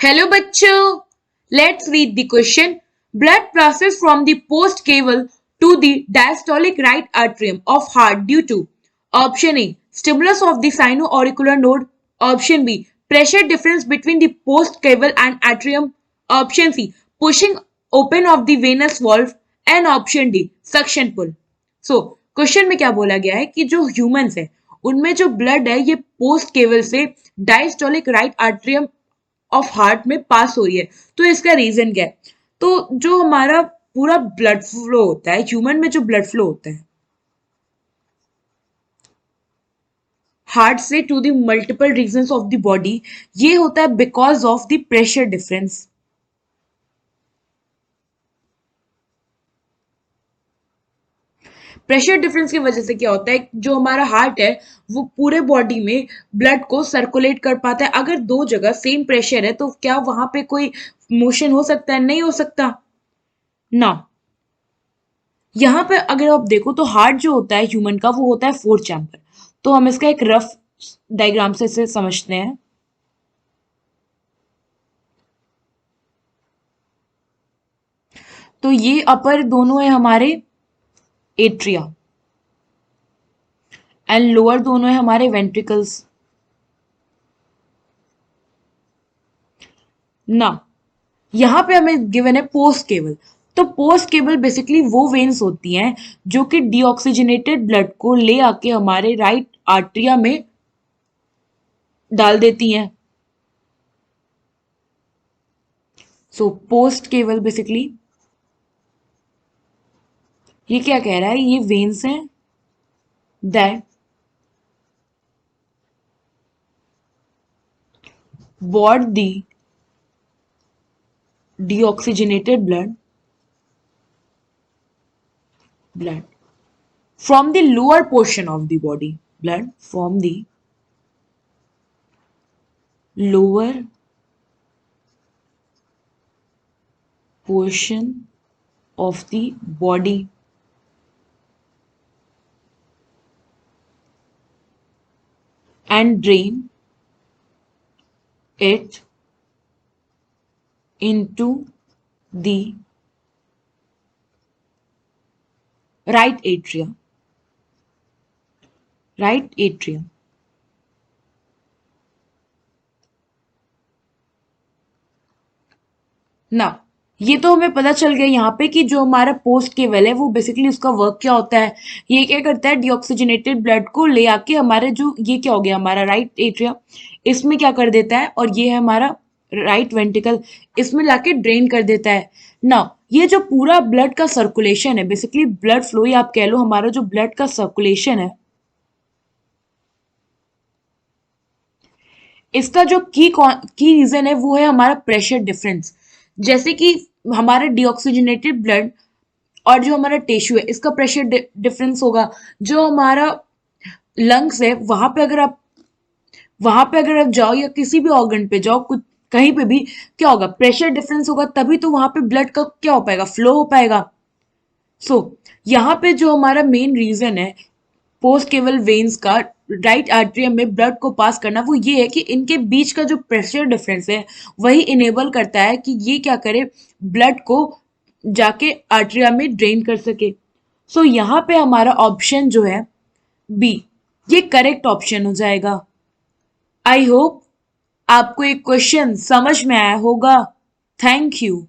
Hello bachcho. Let's read the question. Blood passes from the post cable to the diastolic right atrium of heart due to option A. Stimulus of the sino-auricular node. Option B. Pressure difference between the post cable and atrium. Option C. Pushing open of the venous valve. And option D. Suction pull. So question में क्या बोला गया है कि जो humans है उनमें जो ब्लड है ये पोस्ट केवल से diastolic right atrium of heart में पास हो रही है। तो इसका रीजन क्या है? तो जो हमारा पूरा ब्लड फ्लो होता है, ह्यूमन में जो ब्लड फ्लो होता है हार्ट से to the multiple reasons of the body, ये होता है because of the pressure difference. Pressure difference की वजह से क्या होता है, जो हमारा हार्ट है वो पूरे बॉडी में ब्लड को सर्कुलेट कर पाता है। अगर दो जगह सेम प्रेशर है तो क्या वहां पे कोई मोशन हो सकता है? नहीं हो सकता ना। यहाँ पे अगर आप देखो तो हार्ट जो होता है ह्यूमन का वो होता है 4 चैम्बर। तो हम इसका एक रफ डायग्राम से इसे समझते हैं। तो ये अपर दोनों है हमारे एट्रिया एंड लोअर दोनों है हमारे वेंट्रिकल्स ना। यहाँ पे हमें गिवन है पोस्ट केबल। तो पोस्ट केबल बेसिकली वो वेन्स होती हैं जो कि डीऑक्सीजनेटेड ब्लड को ले आके हमारे राइट आर्टरिया में डाल देती हैं। सो पोस्ट केबल बेसिकली ये क्या कह रहा है, ये वेन्स हैं that brought the deoxygenated blood from the lower portion of the body, blood from the lower portion of the body and drain it into the right atrium. Right atrium. ना ये तो हमें पता चल गया यहाँ पे कि जो हमारा पोस्ट केबल है वो बेसिकली उसका वर्क क्या होता है। ये क्या करता है, डीऑक्सीजनेटेड ब्लड को ले आके हमारे जो ये क्या हो गया हमारा राइट एट्रिया, इसमें क्या कर देता है, और ये है हमारा राइट वेंट्रिकल, इसमें लाके ड्रेन कर देता है ना। ये जो पूरा ब्लड का सर्कुलेशन है, बेसिकली ब्लड फ्लो या आप कह लो हमारा जो ब्लड का सर्कुलेशन है, इसका जो की रीजन है वो है हमारा प्रेशर डिफरेंस। जैसे कि हमारा डिऑक्सीजनेटेड ब्लड और जो हमारा टिश्यू है इसका प्रेशर डिफरेंस होगा। जो हमारा लंग्स है वहां पे अगर आप जाओ या किसी भी ऑर्गन पे जाओ, कुछ कहीं पे भी क्या होगा, प्रेशर डिफरेंस होगा, तभी तो वहां पे ब्लड का क्या हो पाएगा, फ्लो हो पाएगा। सो यहाँ पे जो हमारा मेन रीजन है पोस्ट केवल वेन्स का राइट आर्टरियम में ब्लड को पास करना, वो ये है कि इनके बीच का जो प्रेशर डिफरेंस है वही इनेबल करता है कि ये क्या करे, ब्लड को जाके आर्टरिया में ड्रेन कर सके। सो यहाँ पे हमारा ऑप्शन जो है बी, ये करेक्ट ऑप्शन हो जाएगा। आई होप आपको एक क्वेश्चन समझ में आया होगा। Thank you.